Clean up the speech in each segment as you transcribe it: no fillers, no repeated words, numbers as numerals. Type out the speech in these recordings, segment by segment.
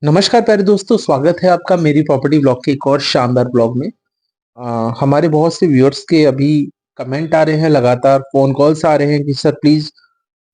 नमस्कार प्यारे दोस्तों, स्वागत है आपका मेरी प्रॉपर्टी ब्लॉग के एक और शानदार ब्लॉग में। हमारे बहुत से व्यूअर्स के अभी कमेंट आ रहे हैं, लगातार फोन कॉल्स आ रहे हैं कि sir please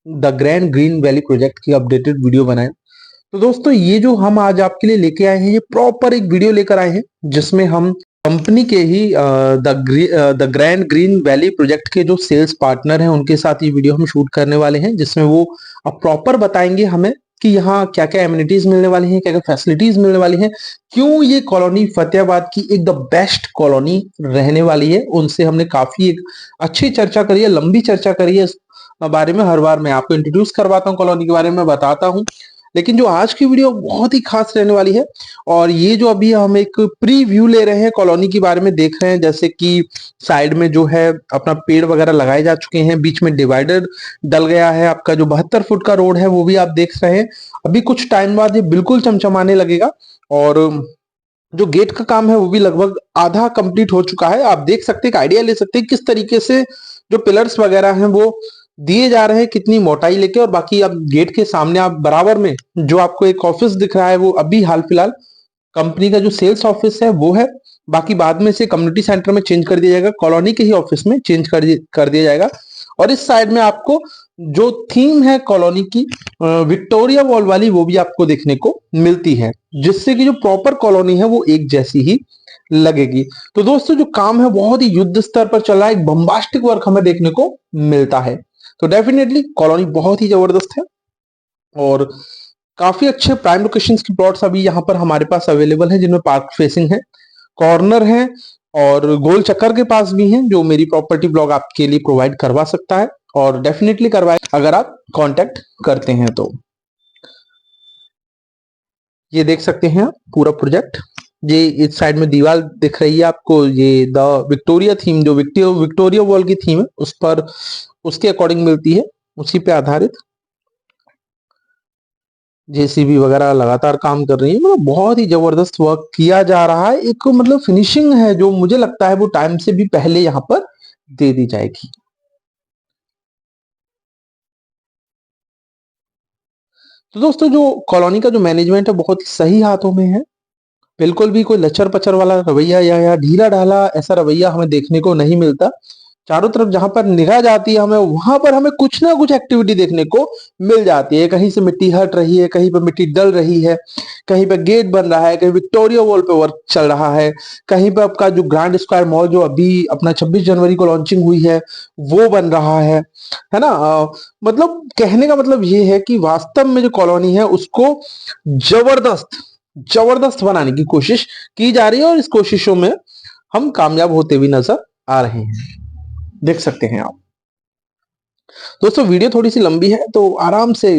the grand green valley project की अपडेटेड वीडियो बनाएं। तो दोस्तों, ये जो हम आज आपके लिए लेके आए हैं, ये प्रॉपर एक वीडियो लेकर आए हैं जिसमें हम कंपनी के ही the grand green valley project के जो सेल्स पार्टनर हैं उनके साथ ये वीडियो हम शूट करने वाले हैं, जिसमें वो अब प्रॉपर बताएंगे हमें कि यहाँ क्या क्या एमिनिटीज मिलने वाली हैं, क्या क्या फैसिलिटीज मिलने वाली हैं, क्यों ये कॉलोनी फतेहाबाद की एक द बेस्ट कॉलोनी रहने वाली है। उनसे हमने काफी एक अच्छी चर्चा करी है, लंबी चर्चा करी है इस बारे में। हर बार मैं आपको इंट्रोड्यूस करवाता हूँ, कॉलोनी के बारे में बताता हूँ, लेकिन जो आज की वीडियो बहुत ही खास रहने वाली है। और ये जो अभी हम एक प्री व्यू ले रहे हैं कॉलोनी के बारे में, देख रहे हैं जैसे कि साइड में जो है अपना पेड़ वगैरह लगाए जा चुके हैं, बीच में डिवाइडर डल गया है, आपका जो 72 फुट का रोड है वो भी आप देख रहे हैं। अभी कुछ टाइम बाद ये बिल्कुल चमचमाने लगेगा और जो गेट का काम है वो भी लगभग आधा कंप्लीट हो चुका है। आप देख सकते हैं, एक आइडिया ले सकते हैं किस तरीके से जो पिलर्स वगैरह हैं वो दिए जा रहे हैं, कितनी मोटाई लेके। और बाकी अब गेट के सामने आप बराबर में जो आपको एक ऑफिस दिख रहा है वो अभी हाल फिलहाल कंपनी का जो सेल्स ऑफिस है वो है। बाकी बाद में से कम्युनिटी सेंटर में चेंज कर दिया जाएगा, कॉलोनी के ही ऑफिस में चेंज कर दिया जाएगा। और इस साइड में आपको जो थीम है कॉलोनी की विक्टोरिया वॉल वाली, वो भी आपको देखने को मिलती है, जिससे कि जो प्रॉपर कॉलोनी है वो एक जैसी ही लगेगी। तो दोस्तों, जो काम है बहुत ही युद्ध स्तर पर चल रहा है, एक बम्बास्टिक वर्क हमें देखने को मिलता है। तो डेफिनेटली कॉलोनी बहुत ही जबरदस्त है और काफी अच्छे प्राइम लोकेशंस की प्लॉट्स अभी यहाँ पर हमारे पास अवेलेबल हैं, जिनमें पार्क फेसिंग है, कॉर्नर है और गोल चक्कर के पास भी हैं, जो मेरी प्रॉपर्टी ब्लॉग आपके लिए प्रोवाइड करवा सकता है और डेफिनेटली करवाए अगर आप कांटेक्ट करते हैं तो। ये देख सकते हैं आप पूरा प्रोजेक्ट। ये इस साइड में दीवार दिख रही है आपको, ये द विक्टोरिया थीम, जो विक्टोरिया वॉल की थीम है उस पर उसके अकॉर्डिंग मिलती है, उसी पे आधारित। जेसीबी वगैरह लगातार काम कर रही है, मतलब बहुत ही जबरदस्त वर्क किया जा रहा है। एक मतलब फिनिशिंग है जो मुझे लगता है वो टाइम से भी पहले यहाँ पर दे दी जाएगी। तो दोस्तों, जो कॉलोनी का जो मैनेजमेंट है बहुत ही सही हाथों में है। बिल्कुल भी कोई लचर पचर वाला रवैया या ढीला ढाला ऐसा रवैया हमें देखने को नहीं मिलता। चारों तरफ जहां पर निगाह जाती है हमें, वहां पर हमें कुछ ना कुछ एक्टिविटी देखने को मिल जाती है। कहीं से मिट्टी हट रही है, कहीं पर मिट्टी डल रही है, कहीं पर गेट बन रहा है, कहीं विक्टोरिया वॉल पे वर्क चल रहा है, कहीं पर आपका जो ग्रैंड स्क्वायर मॉल जो अभी अपना 26 जनवरी को लॉन्चिंग हुई है वो बन रहा है ना। मतलब कहने का मतलब ये है कि वास्तव में जो कॉलोनी है उसको जबरदस्त जबरदस्त बनाने की कोशिश की जा रही है और इस कोशिशों में हम कामयाब होते हुए नजर आ रहे हैं, देख सकते हैं आप। दोस्तों, वीडियो थोड़ी सी लंबी है तो आराम से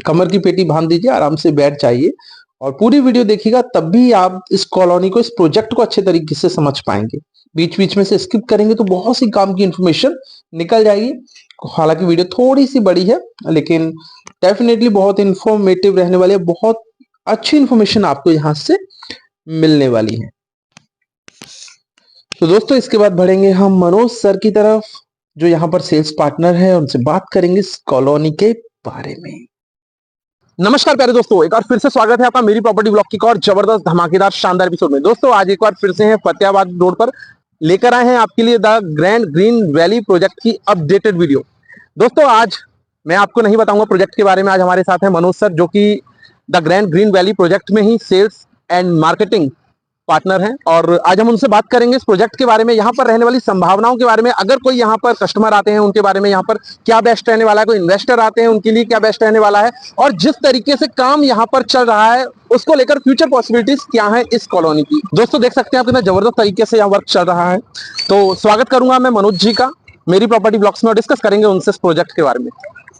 कमर की पेटी बांध दीजिए, आराम से बैठ जाइए और पूरी वीडियो देखिएगा, तब भी आप इस कॉलोनी को, इस प्रोजेक्ट को अच्छे तरीके से समझ पाएंगे। बीच बीच में से स्किप करेंगे तो बहुत सी काम की इंफॉर्मेशन निकल जाएगी। हालांकि वीडियो थोड़ी सी बड़ी है लेकिन डेफिनेटली बहुत इंफॉर्मेटिव रहने वाली है, बहुत अच्छी इंफॉर्मेशन आपको यहाँ से मिलने वाली है। तो दोस्तों, इसके बाद बढ़ेंगे हम मनोज सर की तरफ, जो यहाँ पर सेल्स पार्टनर है, उनसे बात करेंगे इस कॉलोनी के बारे में। नमस्कार प्यारे दोस्तों, एक बार फिर से स्वागत है आपका मेरी प्रॉपर्टी ब्लॉग की एक और जबरदस्त धमाकेदार शानदार एपिसोड में। दोस्तों, आज एक बार फिर से हैं फतेहाबाद रोड पर, लेकर आए हैं आपके लिए the grand green valley project की अपडेटेड वीडियो। दोस्तों, आज मैं आपको नहीं बताऊंगा प्रोजेक्ट के बारे में। आज हमारे साथ है मनोज सर, जो कि the grand green valley project में ही सेल्स एंड मार्केटिंग पार्टनर हैं और आज हम उनसे बात करेंगे इस प्रोजेक्ट के बारे में, यहाँ पर रहने वाली संभावनाओं के बारे में। अगर कोई यहाँ पर कस्टमर आते हैं उनके बारे में, यहाँ पर क्या बेस्ट रहने वाला है, कोई इन्वेस्टर आते हैं उनके लिए क्या बेस्ट रहने वाला है, और जिस तरीके से काम यहाँ पर चल रहा है उसको लेकर फ्यूचर पॉसिबिलिटीज क्या है इस कॉलोनी की। दोस्तों, देख सकते हैं आप कितना जबरदस्त तरीके से यहाँ वर्क चल रहा है। तो स्वागत करूंगा मैं मनोज जी का मेरी प्रॉपर्टी ब्लॉग्स में और डिस्कस करेंगे उनसे इस प्रोजेक्ट के बारे में।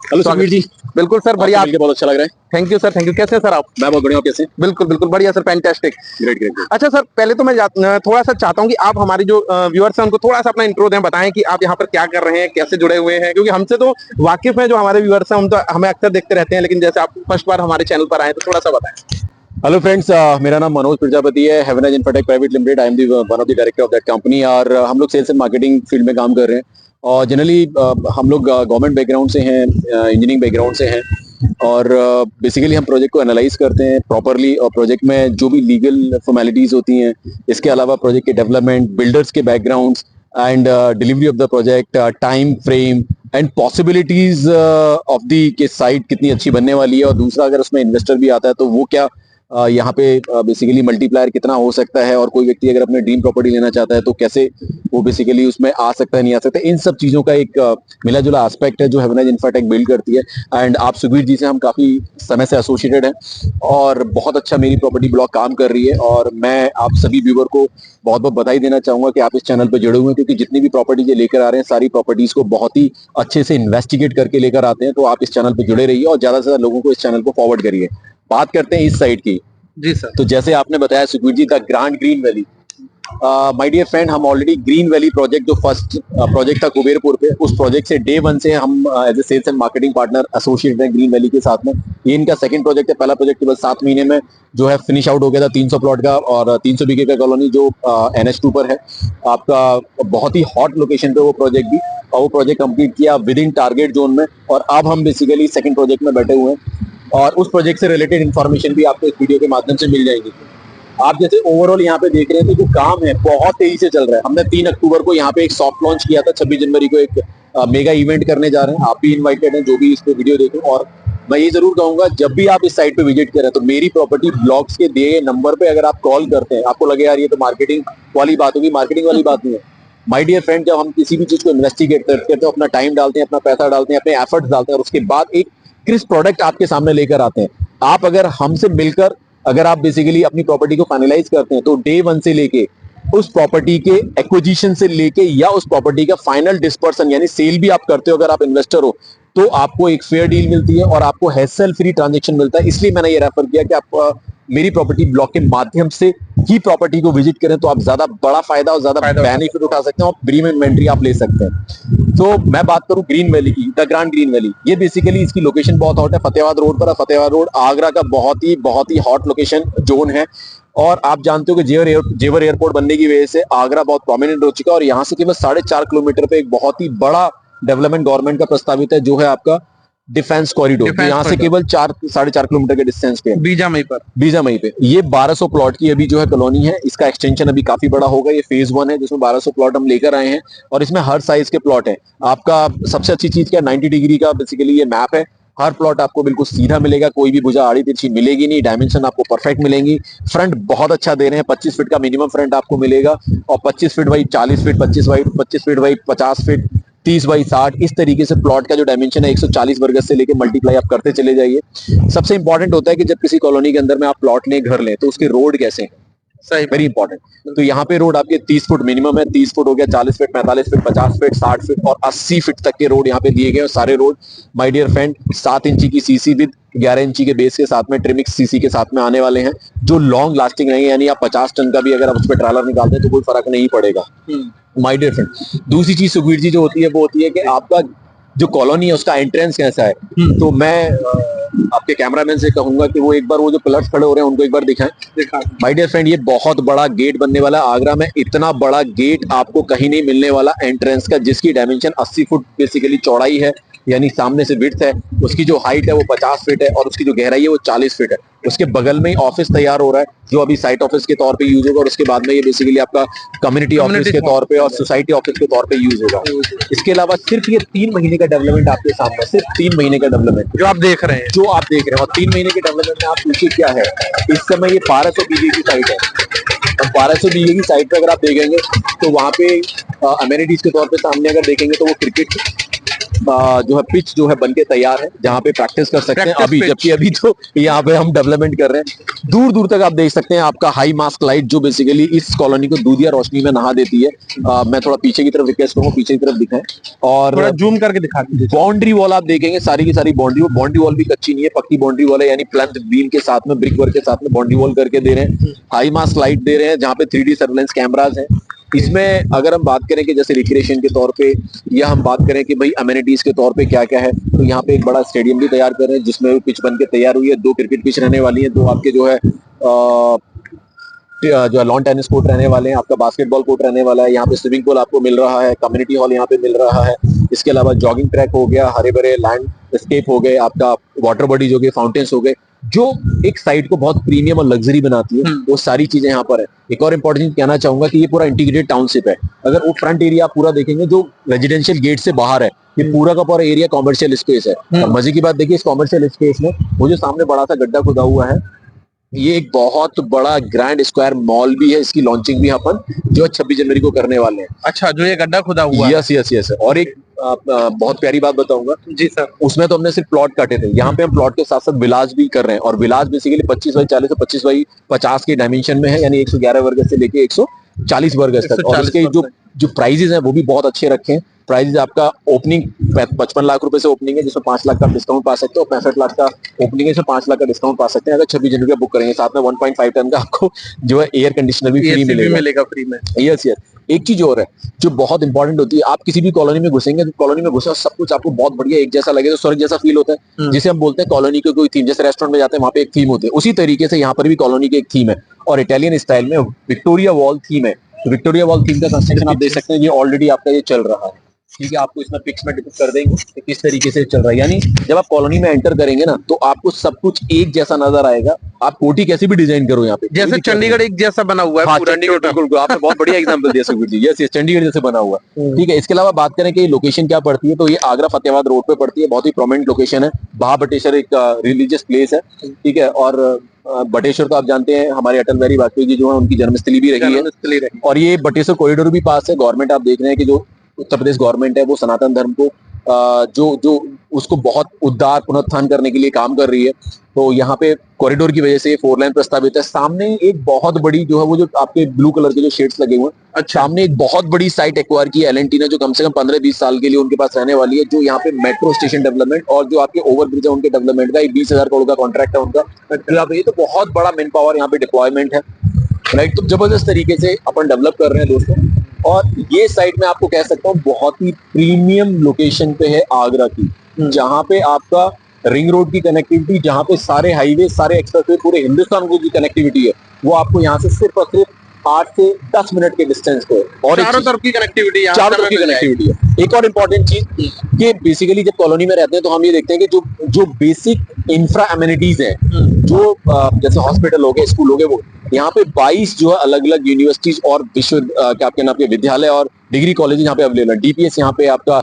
हेलो सुखबीर जी। बिल्कुल सर, बढ़िया। मिलके बहुत अच्छा लग रहा है। Thank you sir, thank you. कैसे हैं सर आप? मैं बहुत बढ़िया हूँ। कैसे? बिल्कुल बिल्कुल बढ़िया sir, fantastic. Great great great. अच्छा सर, पहले तो मैं थोड़ा सा चाहता हूँ कि आप हमारे जो व्यूअर्स हैं उनको थोड़ा सा अपना इंट्रो दें, बताएं कि आप यहाँ पर क्या कर रहे हैं, कैसे जुड़े हुए हैं, क्योंकि हमसे तो वाकिफ हैं जो हमारे व्यूअर्स हैं, हम तो हमें अक्सर देखते रहते हैं, लेकिन जैसे आप फर्स्ट बार हमारे चैनल पर आए तो थोड़ा सा बताएं। हेलो फ्रेंड्स, मेरा नाम मनोज प्रजापति है। Heavenage Infotech private limited, I am one of the director of that company और हम लोग सेल्स एंड मार्केटिंग फील्ड में काम कर रहे हैं। और जनरली हम लोग गवर्नमेंट बैकग्राउंड से हैं, इंजीनियरिंग बैकग्राउंड से हैं और बेसिकली हम प्रोजेक्ट को एनालाइज करते हैं प्रॉपरली, और प्रोजेक्ट में जो भी लीगल फॉर्मेलिटीज होती हैं, इसके अलावा प्रोजेक्ट के डेवलपमेंट, बिल्डर्स के backgrounds and delivery of the project, time frame and possibilities of the के साइट कितनी अच्छी बनने वाली है, और दूसरा अगर उसमें इन्वेस्टर भी आता है तो वो क्या यहाँ पे बेसिकली मल्टीप्लायर कितना हो सकता है, और कोई व्यक्ति अगर अपने ड्रीम प्रॉपर्टी लेना चाहता है तो कैसे वो बेसिकली उसमें आ सकता है, नहीं आ सकता है। इन सब चीजों का एक मिला जुला एस्पेक्ट है जो हेवनेज इन्फ्राटेक बिल्ड करती है। एंड आप सुखवीर जी से हम काफी समय से एसोसिएटेड हैं, और बहुत अच्छा मेरी प्रॉपर्टी ब्लॉग काम कर रही है, और मैं आप सभी व्यूवर को बहुत बहुत बधाई देना चाहूंगा कि आप इस चैनल पर जुड़े हुए हैं, क्योंकि जितनी भी प्रॉपर्टीज लेकर आ रहे हैं सारी प्रॉपर्टीज को बहुत ही अच्छे से इन्वेस्टिगेट करके लेकर आते हैं। तो आप इस चैनल पर जुड़े रहिए और ज्यादा से ज्यादा लोगों को इस चैनल को फॉरवर्ड करिए। बात करते हैं इस साइड की। जी सर। तो जैसे आपने बताया Sukhvir ji, the grand green valley, my dear friend, हम ऑलरेडी ग्रीन वैली प्रोजेक्ट जो फर्स्ट प्रोजेक्ट था कुबेरपुर पे, उस प्रोजेक्ट से डे वन से हम as a sales and marketing partner associated हैं ग्रीन वैली के साथ में। ये इनका सेकंड प्रोजेक्ट है। पहला प्रोजेक्ट केवल 7 महीने में जो है फिनिश आउट हो गया था, 300 प्लॉट का और 300 बीघे का कॉलोनी जो NH2 पर है आपका। बहुत ही हॉट लोकेशन पे वो प्रोजेक्ट भी, और वो प्रोजेक्ट कंप्लीट किया विद इन टारगेट जोन में, और अब हम बेसिकली सेकंड प्रोजेक्ट में बैठे हुए हैं, और उस प्रोजेक्ट से रिलेटेड इन्फॉर्मेशन भी आपको इस वीडियो के माध्यम से मिल जाएगी। आप जैसे ओवरऑल यहाँ पे देख रहे हैं तो जो काम है बहुत तेजी से चल रहा है। हमने 3 अक्टूबर को यहाँ पे एक सॉफ्ट लॉन्च किया था, 26 जनवरी को एक मेगा इवेंट करने जा रहे हैं। आप भी इनवाइटेड हैं जो भी इस पे वीडियो देखें। और मैं ये जरूर कहूंगा, जब भी आप इस साइट पे विजिट करें तो मेरी प्रॉपर्टी ब्लॉग्स के दिए नंबर पे अगर आप कॉल करते हैं, आपको लगे यार ये तो मार्केटिंग वाली बात होगी, मार्केटिंग वाली बात नहीं है माय डियर फ्रेंड। जब हम किसी भी चीज को इन्वेस्टिगेट करते हैं, अपना टाइम डालते हैं, अपना पैसा डालते हैं, अपने एफर्ट्स डालते हैं, और उसके बाद एक क्रिस्प प्रोडक्ट आपके सामने लेकर आते हैं। आप अगर हमसे मिलकर अगर आप बेसिकली अपनी प्रॉपर्टी को फाइनलाइज करते हैं तो डे वन से लेके उस प्रॉपर्टी के एक्विजिशन से लेके या उस प्रॉपर्टी का फाइनल डिस्पर्सन यानी सेल भी आप करते हो, अगर आप इन्वेस्टर हो तो आपको एक फेयर डील मिलती है और आपको हैसल फ्री ट्रांजेक्शन मिलता है। इसलिए मैंने ये रेफर किया कि आप मेरी प्रॉपर्टी ब्लॉग के माध्यम से ही प्रॉपर्टी को विजिट करें तो आप ज्यादा बड़ा फायदा और ज्यादा बेनिफिट उठा सकते हैं और प्रीमियम इन्वेंट्री आप ले सकते हैं। तो मैं बात करूं ग्रीन वैली की, द ग्रांड ग्रीन वैली, ये बेसिकली इसकी लोकेशन बहुत हॉट है, फतेहाबाद रोड पर है। फतेहाबाद रोड आगरा का बहुत ही हॉट लोकेशन जोन है, और आप जानते हो कि जेवर एयरपोर्ट बनने की वजह से आगरा बहुत प्रोमिनेंट हो चुका है, और यहाँ से केवल 4.5 किलोमीटर पे एक बहुत ही बड़ा डेवलपमेंट गवर्नमेंट का प्रस्तावित है जो है आपका डिफेंस कॉरिडोर। तो यहाँ से केवल 4.5 किलोमीटर के डिस्टेंस पे बीजामई पे ये 1200 प्लॉट की अभी जो है कॉलोनी है। इसका एक्सटेंशन अभी काफी बड़ा होगा, ये फेज 1 है जिसमें 1200 प्लॉट हम लेकर आए हैं, और इसमें हर साइज के प्लॉट है। आपका सबसे अच्छी चीज क्या, 90 डिग्री का बेसिकली ये मैप है। हर प्लॉट आपको बिल्कुल सीधा मिलेगा, कोई भी भुजा आड़ी तिरछी मिलेगी नहीं, डायमेंशन आपको परफेक्ट मिलेंगी। फ्रंट बहुत अच्छा दे रहे हैं, 25 फीट का मिनिमम फ्रंट आपको मिलेगा, और 25 feet by 40 feet, 25 feet by 50 feet, 30 by 60, इस तरीके से प्लॉट का जो डायमेंशन है 140 वर्ग से लेके मल्टीप्लाई आप करते चले जाइए। सबसे इंपॉर्टेंट होता है कि जब किसी कॉलोनी के अंदर में आप प्लॉट लें, घर लें, तो उसके रोड कैसे हैं, सही, वेरी इंपॉर्टेंट। तो यहाँ पे रोड आपके 30 फुट मिनिमम है, 30 फुट हो गया, 40 फीट, 45 फीट, 50 फीट, 60 फीट और 80 फीट तक के रोड यहाँ पे दिए गए। और सारे रोड माय डियर फ्रेंड 7 इंची की सीसी विद 11 इंची के बेस के साथ में ट्रिमिक्स सीसी के साथ में आने वाले हैं, जो लॉन्ग लास्टिंग रहेंगे। यानी आप 50 टन का भी अगर आप उस पर ट्रैलर निकालते हैं तो कोई फर्क नहीं पड़ेगा माय डियर फ्रेंड। दूसरी चीज सुखवीर जी जो होती है वो होती है कि आपका जो कॉलोनी है उसका एंट्रेंस कैसा है। तो मैं आपके कैमरामैन से कहूंगा कि वो एक बार वो जो पिलर्स खड़े हो रहे हैं उनको एक बार दिखाएं। माय डियर फ्रेंड, ये बहुत बड़ा गेट बनने वाला है आगरा में। इतना बड़ा गेट आपको कहीं नहीं मिलने वाला एंट्रेंस का, जिसकी डायमेंशन 80 फुट बेसिकली चौड़ाई है, यानी सामने से विड्थ है। उसकी जो हाइट है वो 50 फीट है, और उसकी जो गहराई है वो 40 फीट है। उसके बगल में ही ऑफिस तैयार हो रहा है जो अभी साइट ऑफिस के तौर पे यूज होगा, और उसके बाद में ये बेसिकली आपका कम्युनिटी ऑफिस के तौर पे और सोसाइटी ऑफिस के तौर पे यूज होगा। इसके अलावा सिर्फ ये 3 महीने का डेवलपमेंट आपके सामने, सिर्फ 3 महीने का डेवलपमेंट जो आप देख रहे हैं, और 3 महीने के डेवलपमेंट में आप पूछिए क्या है। इस समय ये 1200 बीघे की साइट है, और 1200 बीघे की साइट पे अगर आप देखेंगे तो वहाँ पे अमेनिटीज के तौर पे सामने अगर देखेंगे तो वो क्रिकेट जो है पिच जो है बनके तैयार है, जहाँ पे प्रैक्टिस कर सकते हैं अभी, जबकि अभी तो यहाँ पे हम डेवलपमेंट कर रहे हैं। दूर दूर तक आप देख सकते हैं आपका हाई मास्क लाइट जो बेसिकली इस कॉलोनी को दूधिया रोशनी में नहा देती है। मैं थोड़ा पीछे की तरफ रिक्वेस्ट करूंगा, पीछे की तरफ दिखाएं और जूम करके दिखा दीजिए। बाउंड्री वॉल आप देखेंगे सारी की सारी बाउंड्री वॉल भी कच्ची नहीं है, पक्की बाउंड्री वॉल है, यानी प्लंथ बीम के साथ में ब्रिक वर्क के साथ में बाउंड्री वॉल करके दे रहे हैं। हाई मास्क लाइट दे रहे हैं जहाँ पे 3D सर्वेलेंस कैमराज हैं। इसमें अगर हम बात करें कि जैसे रिक्रिएशन के तौर पे, या हम बात करें कि भाई अमेनिटीज के तौर पे क्या क्या है, तो यहाँ पे एक बड़ा स्टेडियम भी तैयार कर रहे हैं जिसमें पिच बन के तैयार हुई है। 2 क्रिकेट पिच रहने वाली है, 2 आपके जो है जो लॉन टेनिस कोर्ट रहने वाले हैं, आपका बास्केटबॉल कोर्ट रहने वाला है। यहाँ पे स्विमिंग पूल आपको मिल रहा है, कम्युनिटी हॉल यहाँ पे मिल रहा है। इसके अलावा जॉगिंग ट्रैक हो गया, हरे भरे लैंड स्केप हो गए, आपका वाटर बॉडीज हो गए, फाउंटेन्स हो गए, जो एक साइट को बहुत प्रीमियम और लग्जरी बनाती है, वो सारी चीजें यहाँ पर है। एक और इंपॉर्टेंट चीज कहना चाहूंगा कि ये पूरा इंटीग्रेटेड टाउनशिप है। अगर वो फ्रंट एरिया आप पूरा देखेंगे जो रेजिडेंशियल गेट से बाहर है, ये पूरा का पूरा एरिया कॉमर्शियल स्पेस है। और मजे की बात देखिए, इस कॉमर्शियल स्पेस में वो जो सामने बड़ा सा गड्ढा खुदा हुआ है, ये एक बहुत बड़ा ग्रैंड स्क्वायर मॉल भी है। इसकी लॉन्चिंग भी अपन जो 26 जनवरी को करने वाले हैं। अच्छा, जो ये गड्ढा खुदा हुआ है। Yes yes yes. और एक बहुत प्यारी बात बताऊंगा जी सर। उसमें तो हमने सिर्फ प्लॉट काटे थे, यहाँ पे हम प्लॉट के साथ साथ विलास भी कर रहे हैं। और विलास बेसिकली 25x40 से 25x50 के डायमेंशन में है, यानी 111 वर्ग से लेके 140 वर्ग तक। और उसके जो प्राइजेस हैं वो भी बहुत अच्छे रखे हैं। प्राइस आपका ओपनिंग 55 लाख रुपए से ओपनिंग है, जिसमें 5 लाख का डिस्काउंट पा सकते हो। 65 लाख का ओपनिंग है, इसमें 5 लाख का डिस्काउंट पा सकते हैं अगर 26 जनवरी का बुक करेंगे। साथ में 1.5 टन का आपको जो है एयर कंडीशनर भी फ्री मिलेगा फ्री में। Yes yes. एक चीज और है जो बहुत इंपॉर्टेंट होती है, आप किसी भी कॉलोनी में घुसेंगे तो कॉलोनी में घुसे सब कुछ आपको बहुत बढ़िया एक जैसा लगेगा, स्वर्ग जैसा फील होता है, जिसे हम बोलते हैं कॉलोनी की कोई थीम। जैसे रेस्टोरेंट में जाते हैं वहां पे एक थीम होती है, उसी तरीके से यहाँ पर भी कॉलोनी की एक थीम है और इटालियन स्टाइल में विक्टोरिया वॉल थीम है। तो विक्टोरिया वॉल थीम का कंस्ट्रक्शन आप देख सकते हैं, ये ऑलरेडी आपका ये चल रहा है। ठीक है, आपको इसमें पिक्स में डिपिक्ट कर देंगे कि किस तरीके से चल रहा है। यानी जब आप कॉलोनी में एंटर करेंगे ना तो आपको सब कुछ एक जैसा नजर आएगा। आप कोठी कैसी भी डिजाइन करो यहाँ पे, जैसे चंडीगढ़ एक जैसा बना हुआ है। हाँ, चंडीगढ़ बिल्कुल, आपने बहुत बढ़िया एग्जांपल दिया सुखबीर जी। यस यस, चंडीगढ़ जैसे बना हुआ है। ठीक है, इसके अलावा बात करें कि लोकेशन क्या पड़ती है, तो ये आगरा फतेहाबाद रोड पे पड़ती है। बहुत ही प्रोमिनेंट लोकेशन है। बहाबटेश्वर एक रिलीजियस प्लेस है। ठीक है, और बटेश्वर तो आप जानते हैं हमारे अटल बिहारी वाजपेयी जी जो है उनकी जन्मस्थली भी रही है। और ये बटेश्वर कॉरिडोर भी पास है। गवर्नमेंट आप देख रहे हैं कि जो उत्तर प्रदेश गवर्नमेंट है वो सनातन धर्म को जो उसको बहुत उद्धार पुनरुत्थान करने के लिए काम कर रही है। तो यहाँ पे कॉरिडोर की वजह से 4 लाइन प्रस्तावित है। सामने एक बहुत बड़ी जो है वो जो आपके ब्लू कलर के जो शेड्स लगे हुए हैं, अच्छा, सामने एक बहुत बड़ी साइट एक्वायर की एल एंड टी ने, जो कम से कम 15-20 साल के लिए उनके पास रहने वाली है। जो यहाँ पे मेट्रो स्टेशन डेवलपमेंट और जो आपके ओवरब्रिज है उनके डेवलपमेंट का 20,000 करोड़ का कॉन्ट्रैक्ट है उनका। ये तो बहुत बड़ा मैन पावर यहाँ पे डिप्लॉयमेंट है। राइट, तो जबरदस्त तरीके से अपन डेवलप कर रहे हैं दोस्तों। और ये साइट में आपको कह सकता हूँ बहुत ही प्रीमियम लोकेशन पे है आगरा की, जहाँ पे आपका रिंग रोड की कनेक्टिविटी, जहाँ पे सारे हाईवे सारे एक्सप्रेसवे पूरे हिंदुस्तान को की कनेक्टिविटी है, वो आपको यहाँ से सिर्फ और सिर्फ 8 से 10 मिनट के डिस्टेंस पे। और चारों तरफ की कनेक्टिविटी, चारों तरफ की कनेक्टिविटी है। एक और इम्पोर्टेंट चीज कि बेसिकली जब कॉलोनी में रहते हैं तो हम ये देखते हैं कि जो बेसिक इंफ्रा एमिनिटीज है, जो जैसे हॉस्पिटल हो गए, स्कूल हो गए, वो यहाँ पे 22 जो है अलग अलग यूनिवर्सिटीज और विश्व क्या आपके नाम के विद्यालय और डिग्री कॉलेज यहाँ पे अवेलेबल है। डीपीएस यहाँ पे आपका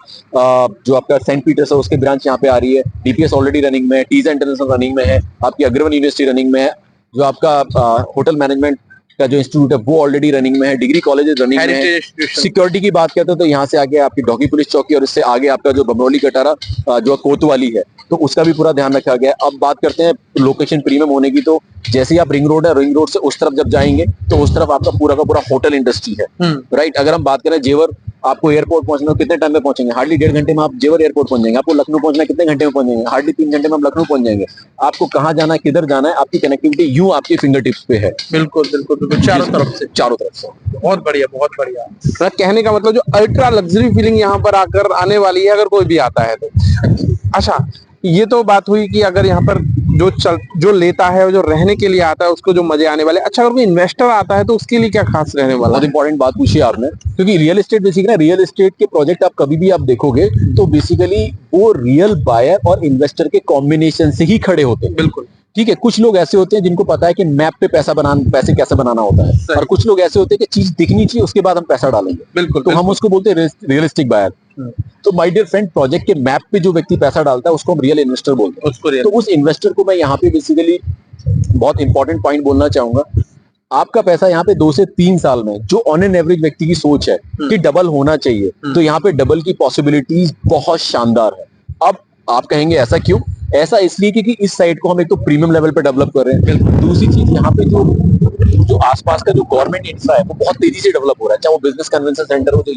जो आपका सेंट पीटर्स है उसके ब्रांच यहाँ पे आ रही है। डीपीएस ऑलरेडी रनिंग में है। टीजा इंटरनेशनल रनिंग में है। आपकी अग्रवन यूनिवर्सिटी रनिंग में है। जो आपका होटल मैनेजमेंट का जो इंस्टीट्यूट है वो ऑलरेडी रनिंग में है। डिग्री कॉलेज रनिंग में है। सिक्योरिटी की बात करते हैं तो यहाँ से आगे आपकी डॉगी पुलिस चौकी और इससे आगे आपका जो बमरौली कटारा जो कोतवाली है, तो उसका भी पूरा ध्यान रखा गया है। अब बात करते हैं लोकेशन प्रीमियम होने की, तो जैसे ही आप रिंग रोड है, रिंग रोड से उस तरफ जब जाएंगे तो उस तरफ आपका पूरा का पूरा होटल इंडस्ट्री है। राइट, अगर हम बात करें जेवर, आपको एयरपोर्ट पहुंचना कितने टाइम में पहुंचेंगे? हार्डली 1.5 घंटे में आप जेवर एयरपोर्ट पहुंच जाएंगे। आपको लखनऊ पहुंचना कितने घंटे में पहुंच जाएंगे? हार्डली 3 घंटे में आप लखनऊ पहुंच जाएंगे। आपको कहाँ जाना है, किधर जाना है, आपकी कनेक्टिविटी यूं आपकी फिंगर टिप्स पे है। बिल्कुल बिल्कुल बिल्कुल, चारों तरफ से। बहुत बढ़िया, बहुत बढ़िया। कहने का मतलब जो अल्ट्रा लग्जरी फीलिंग यहाँ पर आकर आने वाली है अगर कोई भी आता है तो। अच्छा, ये तो बात हुई कि अगर यहाँ पर जो लेता है और जो रहने के लिए आता है उसको जो मजे आने वाले। अच्छा, अगर कोई इन्वेस्टर आता है तो उसके लिए क्या खास रहने वाला? बहुत इंपॉर्टेंट बात पूछी आपने, क्योंकि real estate basically real estate के प्रोजेक्ट आप कभी भी आप देखोगे तो बेसिकली वो रियल बायर और इन्वेस्टर के कॉम्बिनेशन से ही खड़े होते हैं। बिल्कुल ठीक है। कुछ लोग ऐसे होते हैं जिनको पता है कि मैप पे पैसे कैसे बनाना होता है, और कुछ लोग ऐसे होते हैं कि चीज दिखनी चाहिए उसके बाद हम पैसा डालेंगे। बिल्कुल, तो हम उसको बोलते हैं रियलिस्टिक बायर। तो माय डियर फ्रेंड, प्रोजेक्ट के मैप पे जो व्यक्ति पैसा डालता है उसको हम रियल इन्वेस्टर बोलते हैं। तो उस इन्वेस्टर को मैं यहाँ पे बेसिकली बहुत इंपॉर्टेंट पॉइंट बोलना चाहूंगा। आपका पैसा यहाँ पे 2 से 3 साल में, जो ऑन एन एवरेज व्यक्ति की सोच है कि डबल होना चाहिए, तो यहाँ पे डबल की पॉसिबिलिटीज बहुत शानदार है। अब आप कहेंगे ऐसा क्यों? ऐसा इसलिए क्योंकि इस साइट को हम एक तो प्रीमियम लेवल पे डेवलप कर रहे हैं। दूसरी चीज, यहाँ पे जो आसपास का जो गवर्नमेंट इंफ्रा है वो बहुत तेजी से डेवलप हो रहा है। चाहे वो बिजनेस कन्वेंशन सेंटर हो, तो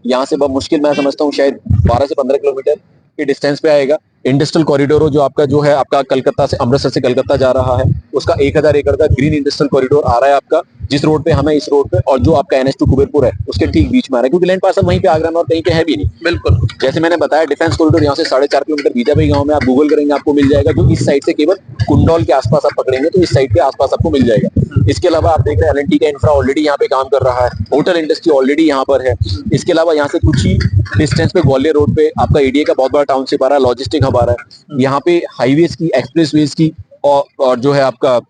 यहाँ से बहुत मुश्किल मैं समझता हूँ शायद 12 से 15 किलोमीटर के डिस्टेंस पे आएगा। इंडस्ट्रियल कॉरिडोर हो, जो आपका कलकत्ता से, अमृतसर से कलकत्ता जा रहा है, उसका 1000 एकड़ का ग्रीन इंडस्ट्रियल कॉरिडोर आ रहा है आपका, जिस रोड पे हमें इस रोड पे, और जो आपका NH2 कुबेरपुर है उसके ठीक बीच में आ रहा है, क्योंकि लैंड पार्सल वहीं पे आगरा में और कहीं पे है भी नहीं। बिल्कुल, जैसे मैंने बताया डिफेंस कॉरिडोर यहाँ से 4.5 किलोमीटर बीजापुर गांव में, आप गूगल करेंगे पकड़ेंगे आपको मिल जाएगा, जो इस साइड से केवल कुंडौल के आसपास आप पकड़ेंगे तो इस साइड के आसपास आपको मिल जाएगा। इसके अलावा आप देख रहे हैं एल&टी का इंफ्रा ऑलरेडी यहाँ पे काम कर रहा है, होटल इंडस्ट्री ऑलरेडी यहाँ पर है। इसके अलावा यहाँ से कुछ ही डिस्टेंस पे ग्वालियर रोड पे आपका एडीए का बहुत बड़ा टाउनशिप आ रहा है, लॉजिस्टिक हब आ रहा है। यहाँ पे हाईवेज की, एक्सप्रेसवेज की और जो है आपका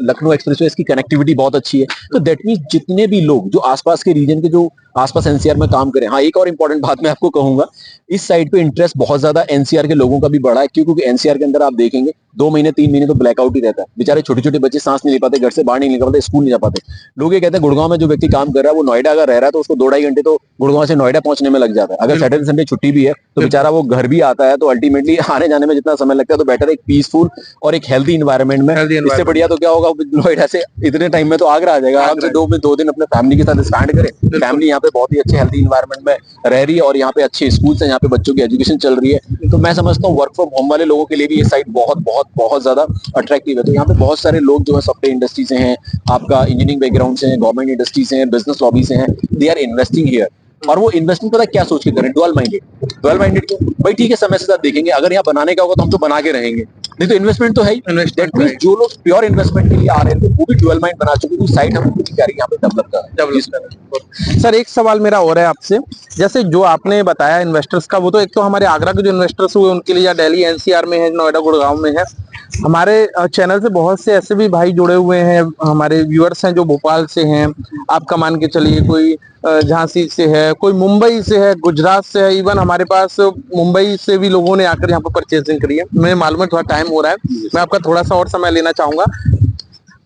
लखनऊ एक्सप्रेसवे की कनेक्टिविटी बहुत अच्छी है। तो दैट मींस जितने भी लोग जो आसपास के रीजन के, जो आसपास एनसीआर में काम करें। हाँ, एक और इंपॉर्टेंट बात मैं आपको कहूंगा, इस साइड पे इंटरेस्ट बहुत ज्यादा एनसीआर के लोगों का भी बढ़ा है। क्यों? क्योंकि एनसीआर के अंदर आप देखेंगे 2 महीने 3 महीने तो ब्लैकआउट ही रहता है। बेचारे छोटे छोटे बच्चे सांस नहीं ले पाते, घर से बाहर नहीं निकल पाते, स्कूल नहीं जा पाते। लोग ये कहते हैं गुड़गांव में जो व्यक्ति काम कर रहा है वो नोएडा अगर रह रहा है तो उसको 2-2.5 घंटे तो गुड़गांव से नोएडा पहुंचने में लग जाता है। अगर सैटरडे संडे छुट्टी भी है तो बेचारा वो घर भी आता है, तो अल्टीमेटली आने जाने में जितना समय लगता है तो बेटर एक पीसफुल और एक हेल्दी इन्वायरमेंट में। इससे बढ़िया तो क्या होगा, नोएडा से इतने टाइम में तो आगरा आ जाएगा आराम से। 2 दिन अपने फैमिली के साथ स्पेंड करें। फैमिली यहाँ पे बहुत ही अच्छे हेल्दी इन्वायरमेंट में रह रही है और यहाँ पे अच्छे स्कूल्स हैं, यहाँ पे बच्चों की एजुकेशन चल रही है। तो मैं समझता हूँ वर्क फ्रॉम होम वाले लोगों के लिए भी ये साइट बहुत बहुत बहुत ज्यादा अट्रैक्टिव है। तो यहाँ पे बहुत सारे लोग जो है सॉफ्टवेयर इंडस्ट्री से हैं, आपका इंजीनियरिंग बैकग्राउंड से हैं, गवर्नमेंट इंडस्ट्री से हैं, बिजनेस लॉबी से हैं, दे आर इन्वेस्टिंग हियर। और वो इन्वेस्टमेंट पता क्या सोच के करें? डुअल माइंडेड क्यों भाई? ठीक है, समय के साथ देखेंगे, अगर यहाँ बनाने का होगा तो हम तो बना के रहेंगे, नहीं तो इन्वेस्टमेंट तो है ही। दैट मींस जो लोग प्योर इन्वेस्टमेंट के लिए आ रहे हैं वो भी डुअल माइंड बना चुके हैं, साइट हम कुछ क्या यहाँ पे डेवलप कर रहे हैं। सर एक सवाल मेरा और है आपसे, जैसे जो आपने बताया इन्वेस्टर्स का, वो तो एक तो हमारे आगरा के जो इन्वेस्टर्स हुए उनके लिए, या दिल्ली एनसीआर में है, नोएडा गुड़गांव में है। हमारे चैनल से बहुत से ऐसे भी भाई जुड़े हुए हैं, हमारे व्यूअर्स हैं जो भोपाल से हैं, आपका मान के चलिए कोई झांसी से है, कोई मुंबई से है, गुजरात से है। इवन हमारे पास मुंबई से भी लोगों ने आकर यहाँ पर परचेजिंग करी है। मैं मालूम है थोड़ा टाइम हो रहा है, मैं आपका थोड़ा सा और समय लेना चाहूंगा।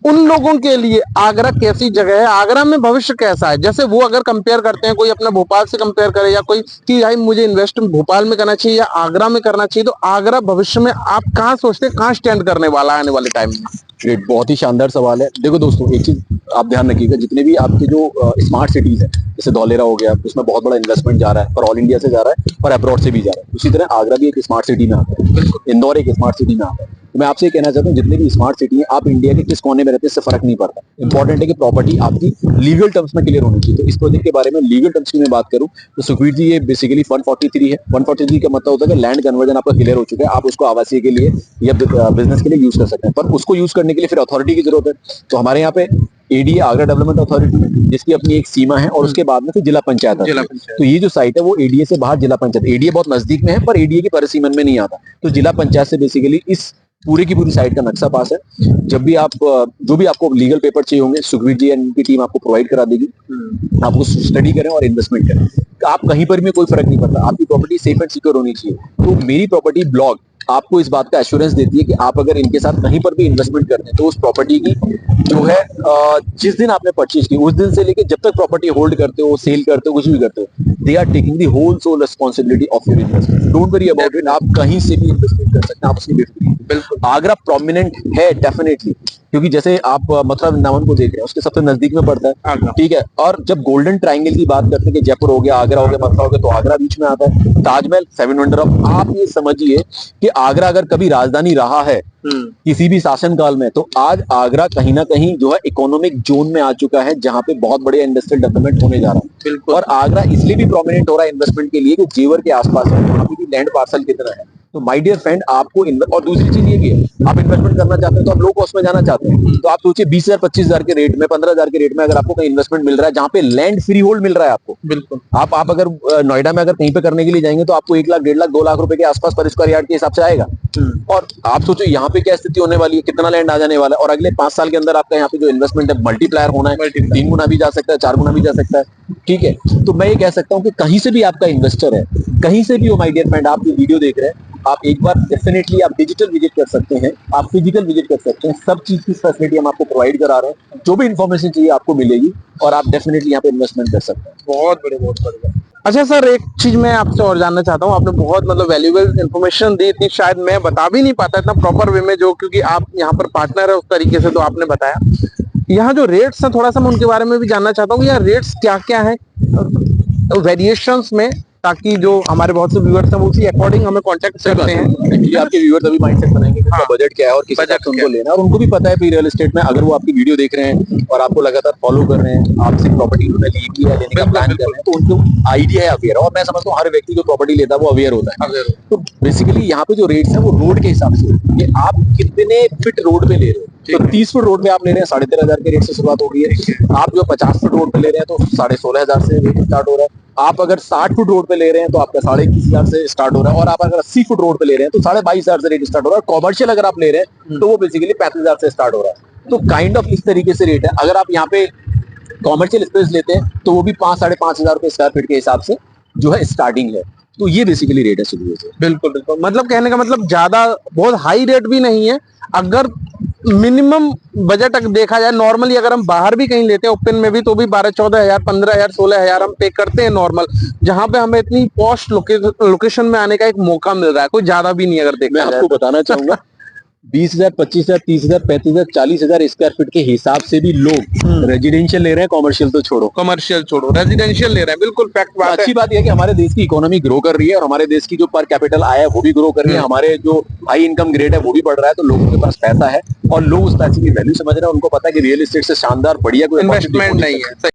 उन लोगों के लिए आगरा कैसी जगह है, आगरा में भविष्य कैसा है? जैसे वो अगर कंपेयर करते हैं, कोई अपना भोपाल से कंपेयर करे, या कोई कि भाई मुझे इन्वेस्ट भोपाल में करना चाहिए या आगरा में करना चाहिए, तो आगरा भविष्य में आप कहाँ सोचते हैं, कहाँ स्टैंड करने वाला है आने वाले टाइम में? ग्रेट, बहुत ही शानदार सवाल है। देखो दोस्तों, एक चीज आप ध्यान रखिएगा, जितने भी आपके जो स्मार्ट सिटीज है, जैसे धौलेरा हो गया, उसमें बहुत बड़ा इन्वेस्टमेंट जा रहा है और ऑल इंडिया से जा रहा है और अब्रॉड से भी जा रहा है। उसी तरह आगरा भी एक स्मार्ट सिटी में आता है, इंदौर एक स्मार्ट सिटी में आता है। तो मैं आपसे ये कहना चाहता हूँ, जितने भी स्मार्ट सिटी है, आप इंडिया के किस कोने में रहते हैं इससे फर्क नहीं पड़ता। इंपॉर्टेंट है कि प्रॉपर्टी आपकी लीगल टर्म्स में क्लियर होनी चाहिए। तो इस प्रोजेक्ट के बारे में लीगल टर्म्स की मैं बात करूं तो सुखवीर जी, ये बेसिकली 143 है। 143 का मतलब होता है कि लैंड कन्वर्जन आपका क्लियर हो चुका है, आप उसको आवासीय के लिए या बिजनेस के लिए यूज कर सकते हैं। पर उसको यूज करने के लिए फिर अथॉरिटी की जरूरत है। तो हमारे यहाँ पे एडीए आगरा डेवलपमेंट अथॉरिटी, जिसकी अपनी एक सीमा है, और उसके बाद में फिर जिला पंचायत है। तो ये जो साइट है वो एडीए से बाहर जिला पंचायत, एडीए बहुत नजदीक में है पर एडीए के परिसीमन में नहीं आता। तो जिला पंचायत से बेसिकली इस पूरी की पूरी साइट का नक्शा पास है। जब भी आप जो भी आपको लीगल पेपर चाहिए होंगे, सुखवीर जी एंड उनकी टीम आपको प्रोवाइड करा देगी। आपको स्टडी करें और इन्वेस्टमेंट करें, आप कहीं पर भी कोई फर्क नहीं पड़ता, आपकी प्रॉपर्टी सेफ एंड सिक्योर होनी चाहिए। तो मेरी प्रॉपर्टी ब्लॉग आपको इस बात का एश्योरेंस देती है कि आप अगर इनके साथ कहीं पर भी इन्वेस्टमेंट करते हैं तो उस प्रॉपर्टी की जो है जिस दिन आपने परचेज की उस दिन से लेके जब तक प्रॉपर्टी होल्ड करते हो, सेल करते हो, कुछ भी करते हो, they are taking the whole sole responsibility of your investment. Don't worry about it, आप कहीं से भी इन्वेस्टमेंट कर सकते हैं, आप उसकी बेफिक्र। बिल्कुल आगरा प्रोमिनेंट है डेफिनेटली, क्योंकि जैसे आप मथुरा वृंदावन को देख रहे हैं, उसके सबसे नजदीक में पड़ता है, ठीक है। और जब गोल्डन ट्रायंगल की बात करते हैं कि जयपुर हो गया, आगरा हो गया, मथुरा हो गया, तो आगरा बीच में आता है। ताजमहल, 7 वंडर ऑफ, आप ये समझिए कि आगरा अगर कभी राजधानी रहा है किसी भी शासन काल में, तो आज आगरा कहीं ना कहीं जो है इकोनॉमिक जोन में आ चुका है, जहां पे बहुत बड़े इंडस्ट्रियल डेवलपमेंट होने जा रहा है। और आगरा इसलिए भी प्रोमिनेंट हो रहा है इन्वेस्टमेंट के लिए कि जेवर के आसपास है, वहां पे भी लैंड पार्सल कितना है। तो माय डियर फ्रेंड, आपको और दूसरी चीज ये भी है, आप इन्वेस्टमेंट करना चाहते हैं तो आप लो कॉस्ट में जाना चाहते हैं, तो आप सोचिए 20,000 25,000 के रेट में, 15,000 के रेट में अगर आपको कहीं इन्वेस्टमेंट मिल रहा है जहां पे लैंड फ्री होल्ड मिल रहा है आपको। बिल्कुल आप अगर नोएडा में अगर कहीं पे करने के लिए जाएंगे तो आपको 1 लाख 1.5 लाख 2 लाख रुपए के आसपास पर स्क्वायर यार्ड के हिसाब से आएगा। और आप सोचो यहाँ पे क्या स्थिति होने वाली है, कितना लैंड आ जाने वाला है, और अगले 5 साल के अंदर आपका यहाँ पे जो इन्वेस्टमेंट है मल्टीप्लायर होना है, 3 गुना भी जा सकता है, 4 गुना भी जा सकता है, ठीक है। तो मैं ये कह सकता हूँ कि कहीं से भी आपका इन्वेस्टर है, कहीं से भी हो माय डियर फ्रेंड, आप ये वीडियो देख रहे हैं, आप एक बार डेफिनेटली आप डिजिटल विजिट कर सकते हैं, आप फिजिकल विजिट कर सकते हैं। सब चीज की फैसिलिटी हम आपको प्रोवाइड करा रहे हैं, जो भी इन्फॉर्मेशन चाहिए आपको मिलेगी और आप डेफिनेटली यहाँ पे इन्वेस्टमेंट कर सकते हैं। बहुत बढ़िया। अच्छा सर, एक चीज मैं आपसे और जानना चाहता हूँ, आपने बहुत मतलब वैल्यूएबल इन्फॉर्मेशन दी, इतनी शायद मैं बता भी नहीं पाता इतना प्रॉपर वे में, जो क्योंकि आप यहाँ पर पार्टनर है उस तरीके से, तो आपने बताया। यहाँ जो रेट्स हैं थोड़ा सा मैं उनके बारे में भी जानना चाहता हूँ, यहाँ रेट्स क्या क्या है वेरिएशंस में, ताकि जो हमारे बहुत से व्यूअर्स हैं वो उसी अकॉर्डिंग हमें कांटेक्ट करते हैं। एक्चुअली आपके व्यूअर्स अभी माइंडसेट बनाएंगे कि हाँ। उनका बजट क्या है और किस हिसाब से उनको लेना है, और उनको भी पता है कि रियल एस्टेट में अगर वो आपकी वीडियो देख रहे हैं और आपको लगातार फॉलो कर रहे हैं, आपसे प्रॉपर्टी उन्होंने ली की है, लेने का बिल्कुल, प्लान कर रहे हैं, तो उनको आइडिया है, अवेयर है। और मैं समझता हूँ हर व्यक्ति जो प्रॉपर्टी लेता है वो अवेयर होता है। तो बेसिकली यहाँ पे जो रेट्स है वो रोड के हिसाब से होते हैं कि आप कितने फिट रोड पे ले रहे हो। तो 30 फुट रोड पे आप ले रहे हैं 13,500 के रेट से शुरुआत हो गई है। आप जो 50 फुट रोड पे ले रहे हैं तो 16,500 से रेट स्टार्ट हो रहा है। आप अगर 60 फुट रोड पे ले रहे हैं तो आपका 21,500 से स्टार्ट हो रहा है। और आप अगर 80 फुट रोड पे ले रहे हैं तो 22,500 से रेट स्टार्ट हो रहा है। कॉमर्शियल अगर आप ले रहे हैं तो वो बेसिकली 35,000 से स्टार्ट हो रहा है। तो काइंड ऑफ इस तरीके से रेट है। अगर आप यहाँ पे कॉमर्शियल स्पेस लेते हैं तो वो भी 5-5,500 रुपए स्क्वायर फीट के हिसाब से जो है स्टार्टिंग है। तो ये बेसिकली रेट है सुबह से। बिल्कुल बिल्कुल, मतलब कहने का मतलब ज्यादा बहुत हाई रेट भी नहीं है। अगर मिनिमम बजट अगर देखा जाए, नॉर्मली अगर हम बाहर भी कहीं लेते हैं ओपन में भी, तो भी 12-14,000, 15,000, 16,000 हम पे करते हैं नॉर्मल, जहां पे हमें इतनी पॉश लोकेशन में आने का एक मौका मिल रहा है। कोई ज्यादा भी नहीं अगर मैं देखा जाए आपको बताना चाहूंगा 20,000, 25,000, 30,000, 35,000, 40,000 स्क्वायर फीट के हिसाब से भी लोग रेजिडेंशियल ले रहे हैं, कॉमर्शियल तो छोड़ो। कमर्शियल छोड़ो, रेजिडेंशियल ले रहे हैं। बिल्कुल फैक्ट तो बात है। अच्छी बात यह है कि हमारे देश की इकोनॉमी ग्रो कर रही है और हमारे देश की जो पर कैपिटल आय है वो भी ग्रो कर रही है। हमारे जो हाई इनकम ग्रेड है वो भी बढ़ रहा है। तो लोगों के पास पैसा है और लोग उस पैसे की वैल्यू समझ रहे हैं। उनको पता है कि रियल एस्टेट से शानदार बढ़िया कोई इन्वेस्टमेंट नहीं है।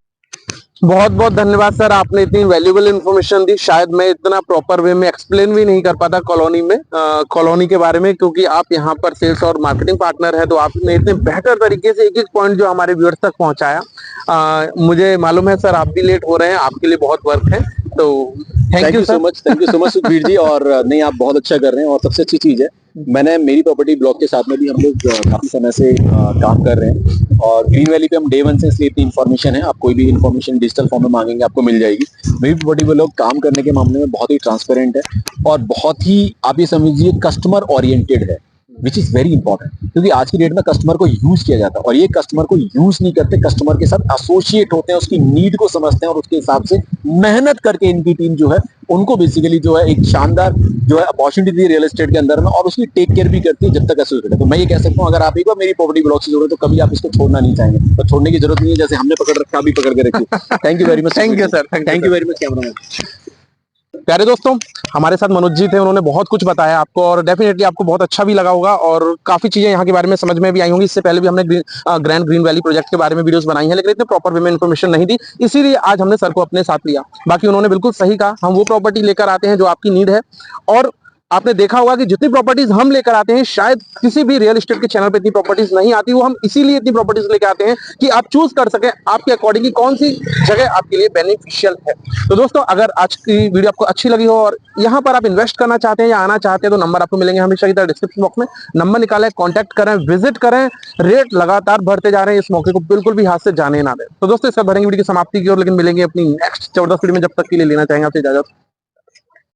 बहुत बहुत धन्यवाद सर, आपने इतनी वैल्यूएबल इन्फॉर्मेशन दी। शायद मैं इतना प्रॉपर वे में एक्सप्लेन भी नहीं कर पाता कॉलोनी के बारे में, क्योंकि आप यहाँ पर सेल्स और मार्केटिंग पार्टनर है। तो आपने इतने बेहतर तरीके से एक एक पॉइंट जो हमारे व्यूअर्स तक पहुंचाया। मुझे मालूम है सर आप भी लेट हो रहे हैं, आपके लिए बहुत वर्क है। तो thank you so much Sukhbir ji. और नहीं, आप बहुत अच्छा कर रहे हैं। और सबसे अच्छी चीज है, मैंने मेरी प्रॉपर्टी ब्लॉग के साथ में भी हम लोग काफी समय से काम कर रहे हैं। और ग्रीन वैली पे हम डे वन से, इसलिए इतनी इन्फॉर्मेशन है। आप कोई भी इन्फॉर्मेशन डिजिटल फॉर्म में मांगेंगे आपको मिल जाएगी। मेरी प्रॉपर्टी ब्लॉग काम करने के मामले में बहुत ही ट्रांसपेरेंट है और बहुत ही, आप ये समझिए, कस्टमर ओरिएंटेड है, विच इज वेरी इंपॉर्टेंट। क्योंकि आज की डेट में कस्टमर को यूज किया जाता है और ये कस्टमर को यूज नहीं करते, कस्टमर के साथ एसोसिएट होते हैं, उसकी नीड को समझते हैं और उसके हिसाब से मेहनत करके इनकी टीम जो है उनको बेसिकली जो है एक शानदार जो है अपॉर्चुनिटी दी रियल एस्टेट के अंदर में, और उसकी टेक केयर भी करती है जब तक एसोसिएट है। तो मैं ये कह सकता हूँ अगर आप एक बार मेरी प्रॉपर्टी ब्लॉग से जुड़े तो कभी आप इसको छोड़ना नहीं चाहेंगे। तो छोड़ने की जरूरत नहीं है, जैसे हमने पकड़ रखा अभी पकड़ के रखिए। Thank you very much. Thank you sir, thank you very much camera. प्यारे दोस्तों, हमारे साथ मनोज जी थे, उन्होंने बहुत कुछ बताया आपको और डेफिनेटली आपको बहुत अच्छा भी लगा होगा और काफी चीजें यहाँ के बारे में समझ में भी आई होंगी। इससे पहले भी हमने ग्रैंड ग्रीन वैली प्रोजेक्ट के बारे में वीडियोस बनाई हैं, लेकिन इतने प्रॉपर वे में इन्फॉर्मेशन नहीं दी, इसीलिए आज हमने सर को अपने साथ लिया। बाकी उन्होंने बिल्कुल सही कहा, हम वो प्रॉपर्टी लेकर आते हैं जो आपकी नीड है। और आपने देखा होगा कि जितनी प्रॉपर्टीज हम लेकर आते हैं, शायद किसी भी रियल एस्टेट के चैनल पे इतनी प्रॉपर्टीज नहीं आती। वो हम इसीलिए इतनी प्रॉपर्टीज लेकर आते हैं कि आप चूज कर सकें आपके अकॉर्डिंग कौन सी जगह आपके लिए बेनिफिशियल है। तो दोस्तों, अगर आज की वीडियो आपको अच्छी लगी हो और यहाँ पर आप इन्वेस्ट करना चाहते हैं या आना चाहते हैं, तो नंबर आपको मिलेंगे हमेशा की तरह डिस्क्रिप्शन बॉक्स में। नंबर निकालें, कॉन्टैक्ट करें, विजिट करें। रेट लगातार बढ़ते जा रहे हैं, इस मौके को बिल्कुल भी हाथ से जाने ना दें। तो दोस्तों, इसका भरेंगे वीडियो की समाप्ति की ओर, लेकिन मिलेंगे अपनी नेक्स्ट जबरदस्त वीडियो में। जब तक के लिए लेना चाहेंगे आपसे इजाजत।